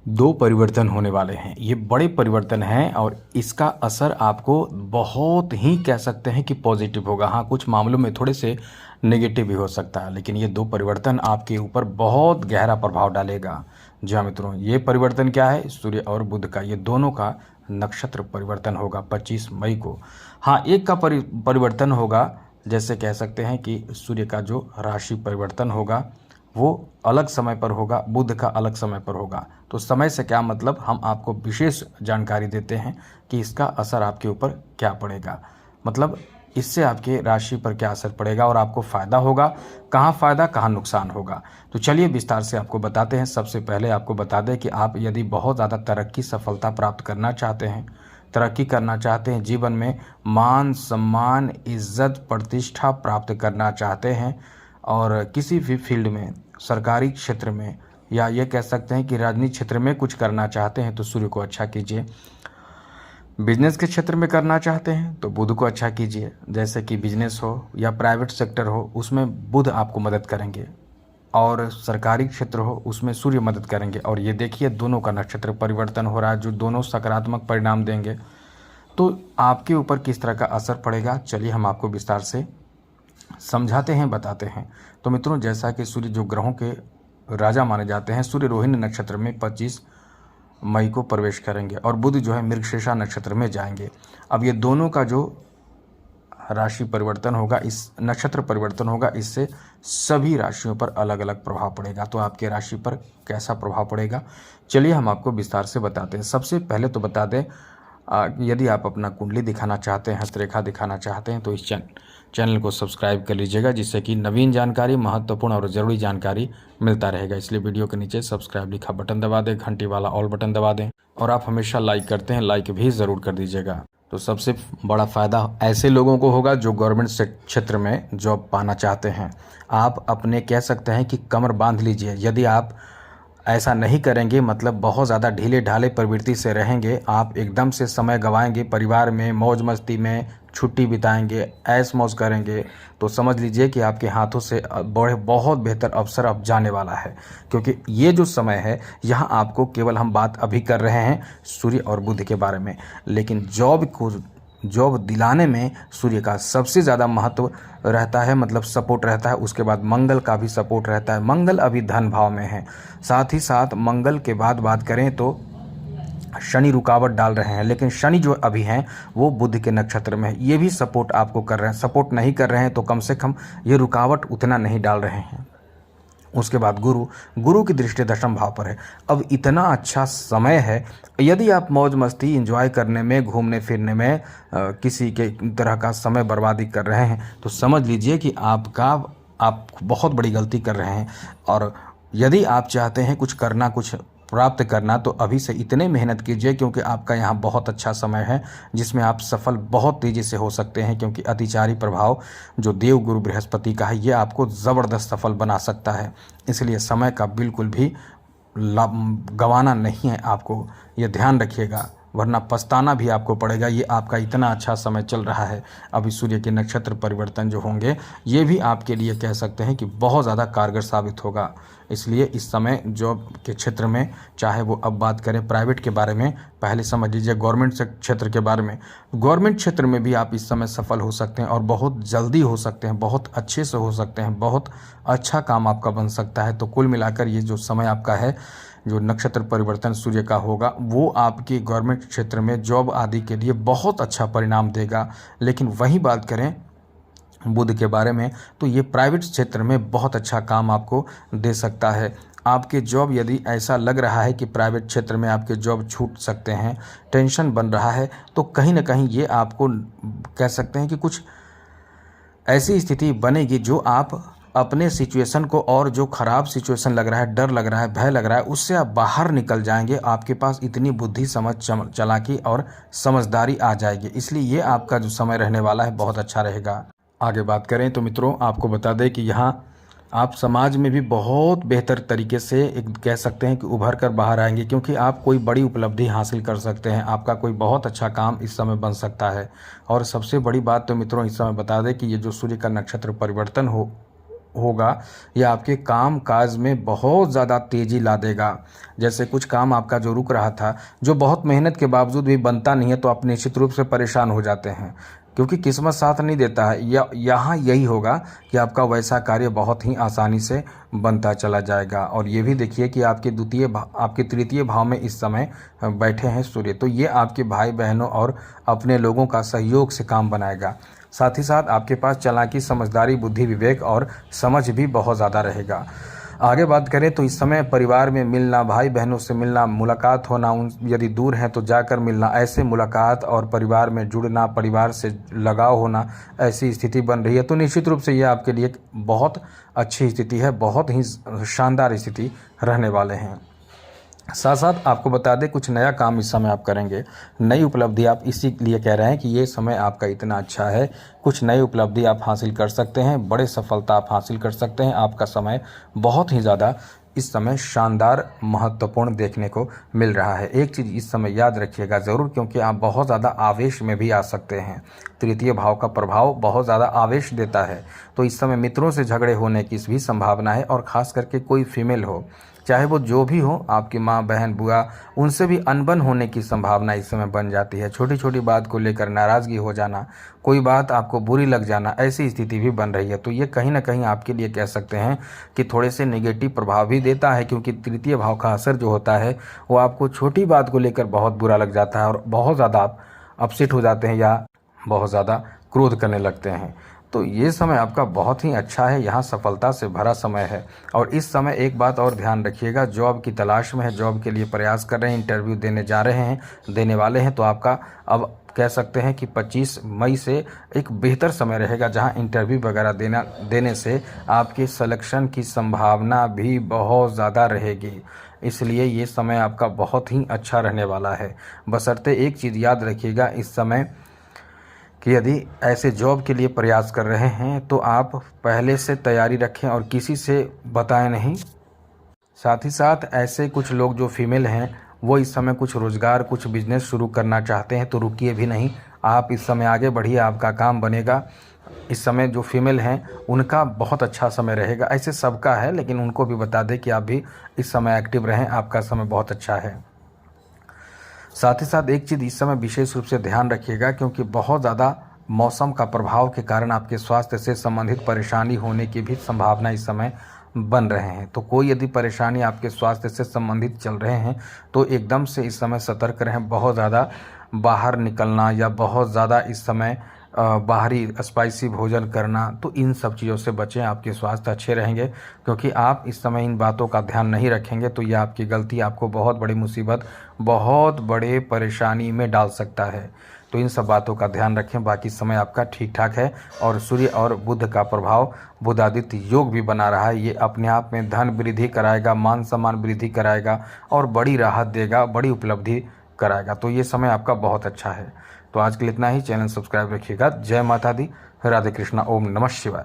दो परिवर्तन होने वाले हैं। ये बड़े परिवर्तन हैं और इसका असर आपको बहुत ही कह सकते हैं कि पॉजिटिव होगा। हाँ, कुछ मामलों में थोड़े से नेगेटिव भी हो सकता है, लेकिन ये दो परिवर्तन आपके ऊपर बहुत गहरा प्रभाव डालेगा। जी हाँ मित्रों, ये परिवर्तन क्या है? सूर्य और बुध का, ये दोनों का नक्षत्र परिवर्तन होगा 25 मई को। हाँ, एक का परिवर्तन होगा, जैसे कह सकते हैं कि सूर्य का जो राशि परिवर्तन होगा वो अलग समय पर होगा, बुध का अलग समय पर होगा। तो समय से क्या मतलब, हम आपको विशेष जानकारी देते हैं कि इसका असर आपके ऊपर क्या पड़ेगा, मतलब इससे आपके राशि पर क्या असर पड़ेगा और आपको फ़ायदा होगा, कहाँ फ़ायदा कहाँ नुकसान होगा। तो चलिए विस्तार से आपको बताते हैं। सबसे पहले आपको बता दें कि आप यदि बहुत ज़्यादा तरक्की सफलता प्राप्त करना चाहते हैं, तरक्की करना चाहते हैं, जीवन में मान सम्मान इज्जत प्रतिष्ठा प्राप्त करना चाहते हैं और किसी भी फील्ड में, सरकारी क्षेत्र में या ये कह सकते हैं कि राजनीतिक क्षेत्र में कुछ करना चाहते हैं तो सूर्य को अच्छा कीजिए। बिजनेस के क्षेत्र में करना चाहते हैं तो बुध को अच्छा कीजिए, जैसे कि बिजनेस हो या प्राइवेट सेक्टर हो उसमें बुध आपको मदद करेंगे और सरकारी क्षेत्र हो उसमें सूर्य मदद करेंगे। और ये देखिए दोनों का नक्षत्र परिवर्तन हो रहा है, जो दोनों सकारात्मक परिणाम देंगे। तो आपके ऊपर किस तरह का असर पड़ेगा, चलिए हम आपको विस्तार से समझाते हैं, बताते हैं। तो मित्रों, जैसा कि सूर्य जो ग्रहों के राजा माने जाते हैं, सूर्य रोहिणी नक्षत्र में 25 मई को प्रवेश करेंगे और बुध जो है मृगशीर्षा नक्षत्र में जाएंगे। अब ये दोनों का जो राशि परिवर्तन होगा, इस नक्षत्र परिवर्तन होगा, इससे सभी राशियों पर अलग अलग प्रभाव पड़ेगा। तो आपके राशि पर कैसा प्रभाव पड़ेगा, चलिए हम आपको विस्तार से बताते हैं। सबसे पहले तो बता दें, यदि आप अपना कुंडली दिखाना चाहते हैं, हस्तरेखा दिखाना चाहते हैं, तो इस चैनल को सब्सक्राइब कर लीजिएगा, जिससे कि नवीन जानकारी, महत्वपूर्ण और ज़रूरी जानकारी मिलता रहेगा। इसलिए वीडियो के नीचे सब्सक्राइब लिखा बटन दबा दें, घंटी वाला ऑल बटन दबा दें और आप हमेशा लाइक करते हैं, लाइक भी ज़रूर कर दीजिएगा। तो सबसे बड़ा फ़ायदा ऐसे लोगों को होगा जो गवर्नमेंट क्षेत्र में जॉब पाना चाहते हैं। आप अपने कह सकते हैं कि कमर बांध लीजिए। यदि आप ऐसा नहीं करेंगे, मतलब बहुत ज़्यादा ढीले ढाले प्रवृत्ति से रहेंगे, आप एकदम से समय गंवाएंगे, परिवार में मौज मस्ती में छुट्टी बिताएंगे, ऐश मौज करेंगे, तो समझ लीजिए कि आपके हाथों से बड़े बहुत बेहतर अवसर अब जाने वाला है। क्योंकि ये जो समय है, यहाँ आपको केवल हम बात अभी कर रहे हैं सूर्य और बुध के बारे में, लेकिन जॉब दिलाने में सूर्य का सबसे ज़्यादा महत्व रहता है, मतलब सपोर्ट रहता है। उसके बाद मंगल का भी सपोर्ट रहता है। मंगल अभी धन भाव में है। साथ ही साथ मंगल के बाद बात करें तो शनि रुकावट डाल रहे हैं, लेकिन शनि जो अभी हैं वो बुध के नक्षत्र में है, ये भी सपोर्ट आपको कर रहे हैं। सपोर्ट नहीं कर रहे हैं तो कम से कम ये रुकावट उतना नहीं डाल रहे हैं। उसके बाद गुरु की दृष्टि दशम भाव पर है। अब इतना अच्छा समय है, यदि आप मौज मस्ती एंजॉय करने में, घूमने फिरने में किसी के तरह का समय बर्बादी कर रहे हैं तो समझ लीजिए कि आप बहुत बड़ी गलती कर रहे हैं। और यदि आप चाहते हैं कुछ करना, कुछ प्राप्त करना, तो अभी से इतने मेहनत कीजिए, क्योंकि आपका यहाँ बहुत अच्छा समय है जिसमें आप सफल बहुत तेज़ी से हो सकते हैं। क्योंकि अतिचारी प्रभाव जो देव गुरु बृहस्पति का है, ये आपको ज़बरदस्त सफल बना सकता है। इसलिए समय का बिल्कुल भी गंवाना नहीं है आपको, ये ध्यान रखिएगा, वरना पछताना भी आपको पड़ेगा। ये आपका इतना अच्छा समय चल रहा है। अभी सूर्य के नक्षत्र परिवर्तन जो होंगे, ये भी आपके लिए कह सकते हैं कि बहुत ज़्यादा कारगर साबित होगा। इसलिए इस समय जॉब के क्षेत्र में, चाहे वो अब बात करें प्राइवेट के बारे में, पहले समझ लीजिए गवर्नमेंट क्षेत्र के बारे में। गवर्नमेंट क्षेत्र में भी आप इस समय सफल हो सकते हैं और बहुत जल्दी हो सकते हैं, बहुत अच्छे से हो सकते हैं, बहुत अच्छा काम आपका बन सकता है। तो कुल मिलाकर ये जो समय आपका है, जो नक्षत्र परिवर्तन सूर्य का होगा, वो आपकी गवर्नमेंट क्षेत्र में जॉब आदि के लिए बहुत अच्छा परिणाम देगा। लेकिन वही बात करें बुध के बारे में, तो ये प्राइवेट क्षेत्र में बहुत अच्छा काम आपको दे सकता है। आपके जॉब, यदि ऐसा लग रहा है कि प्राइवेट क्षेत्र में आपके जॉब छूट सकते हैं, टेंशन बन रहा है, तो कहीं ना कहीं ये आपको कह सकते हैं कि कुछ ऐसी स्थिति बनेगी जो आप अपने सिचुएशन को, और जो ख़राब सिचुएशन लग रहा है, डर लग रहा है, भय लग रहा है, उससे आप बाहर निकल जाएंगे। आपके पास इतनी बुद्धि, समझ, चालाकी और समझदारी आ जाएगी। इसलिए ये आपका जो समय रहने वाला है बहुत अच्छा रहेगा। आगे बात करें तो मित्रों, आपको बता दें कि यहाँ आप समाज में भी बहुत बेहतर तरीके से एक कह सकते हैं कि उभर कर बाहर आएंगे, क्योंकि आप कोई बड़ी उपलब्धि हासिल कर सकते हैं। आपका कोई बहुत अच्छा काम इस समय बन सकता है। और सबसे बड़ी बात तो मित्रों इस समय बता दें कि ये जो सूर्य का नक्षत्र परिवर्तन होगा यह आपके काम काज में बहुत ज़्यादा तेज़ी ला देगा। जैसे कुछ काम आपका जो रुक रहा था, जो बहुत मेहनत के बावजूद भी बनता नहीं है, तो आप निश्चित रूप से परेशान हो जाते हैं क्योंकि किस्मत साथ नहीं देता है। यहाँ यही होगा कि आपका वैसा कार्य बहुत ही आसानी से बनता चला जाएगा। और ये भी देखिए कि आपके तृतीय भाव में इस समय बैठे हैं सूर्य, तो ये आपके भाई बहनों और अपने लोगों का सहयोग से काम बनाएगा। साथ ही साथ आपके पास चालाकी, समझदारी, बुद्धि, विवेक और समझ भी बहुत ज़्यादा रहेगा। आगे बात करें तो इस समय परिवार में मिलना, भाई बहनों से मिलना, मुलाकात होना, उन यदि दूर हैं तो जाकर मिलना, ऐसे मुलाकात और परिवार में जुड़ना, परिवार से लगाव होना, ऐसी स्थिति बन रही है। तो निश्चित रूप से यह आपके लिए एक बहुत अच्छी स्थिति है, बहुत ही शानदार स्थिति रहने वाले हैं। साथ साथ आपको बता दें, कुछ नया काम इस समय आप करेंगे, नई उपलब्धि आप इसीलिए कह रहे हैं कि ये समय आपका इतना अच्छा है। कुछ नई उपलब्धि आप हासिल कर सकते हैं, बड़े सफलता आप हासिल कर सकते हैं। आपका समय बहुत ही ज़्यादा इस समय शानदार, महत्वपूर्ण देखने को मिल रहा है। एक चीज़ इस समय याद रखिएगा ज़रूर, क्योंकि आप बहुत ज़्यादा आवेश में भी आ सकते हैं। तृतीय भाव का प्रभाव बहुत ज़्यादा आवेश देता है, तो इस समय मित्रों से झगड़े होने की भी संभावना है। और ख़ास करके कोई फीमेल हो, चाहे वो जो भी हो, आपकी माँ, बहन, बुआ, उनसे भी अनबन होने की संभावना इस समय बन जाती है। छोटी छोटी बात को लेकर नाराज़गी हो जाना, कोई बात आपको बुरी लग जाना, ऐसी स्थिति भी बन रही है। तो ये कहीं ना कहीं आपके लिए कह सकते हैं कि थोड़े से नेगेटिव प्रभाव भी देता है, क्योंकि तृतीय भाव का असर जो होता है वो आपको छोटी बात को लेकर बहुत बुरा लग जाता है और बहुत ज़्यादा आप अपसेट हो जाते हैं या बहुत ज़्यादा क्रोध करने लगते हैं। तो ये समय आपका बहुत ही अच्छा है, यहाँ सफलता से भरा समय है। और इस समय एक बात और ध्यान रखिएगा, जॉब की तलाश में है, जॉब के लिए प्रयास कर रहे हैं, इंटरव्यू देने जा रहे हैं, देने वाले हैं, तो आपका अब कह सकते हैं कि 25 मई से एक बेहतर समय रहेगा, जहां इंटरव्यू वगैरह देने से आपके सिलेक्शन की संभावना भी बहुत ज़्यादा रहेगी। इसलिए ये समय आपका बहुत ही अच्छा रहने वाला है। बशर्ते एक चीज़ याद रखिएगा इस समय कि यदि ऐसे जॉब के लिए प्रयास कर रहे हैं तो आप पहले से तैयारी रखें और किसी से बताएं नहीं। साथ ही साथ ऐसे कुछ लोग जो फीमेल हैं, वो इस समय कुछ रोज़गार, कुछ बिजनेस शुरू करना चाहते हैं, तो रुकिए भी नहीं, आप इस समय आगे बढ़िए, आपका काम बनेगा। इस समय जो फीमेल हैं उनका बहुत अच्छा समय रहेगा। ऐसे सबका है, लेकिन उनको भी बता दें कि आप भी इस समय एक्टिव रहें, आपका समय बहुत अच्छा है। साथ ही साथ एक चीज़ इस समय विशेष रूप से ध्यान रखिएगा, क्योंकि बहुत ज़्यादा मौसम का प्रभाव के कारण आपके स्वास्थ्य से संबंधित परेशानी होने की भी संभावना इस समय बन रहे हैं। तो कोई यदि परेशानी आपके स्वास्थ्य से संबंधित चल रहे हैं तो एकदम से इस समय सतर्क रहें। बहुत ज़्यादा बाहर निकलना या बहुत ज़्यादा इस समय बाहरी स्पाइसी भोजन करना, तो इन सब चीज़ों से बचें, आपके स्वास्थ्य अच्छे रहेंगे। क्योंकि आप इस समय इन बातों का ध्यान नहीं रखेंगे तो यह आपकी गलती आपको बहुत बड़ी मुसीबत, बहुत बड़े परेशानी में डाल सकता है। तो इन सब बातों का ध्यान रखें। बाकी समय आपका ठीक ठाक है। और सूर्य और बुध का प्रभाव, बुधादित्य योग भी बना रहा है, ये अपने आप में धन वृद्धि कराएगा, मान सम्मान वृद्धि कराएगा और बड़ी राहत देगा, बड़ी उपलब्धि कराएगा। तो ये समय आपका बहुत अच्छा है। तो आज के लिए इतना ही। चैनल सब्सक्राइब रखिएगा। जय माता दी, राधे कृष्णा, ओम नमः शिवाय।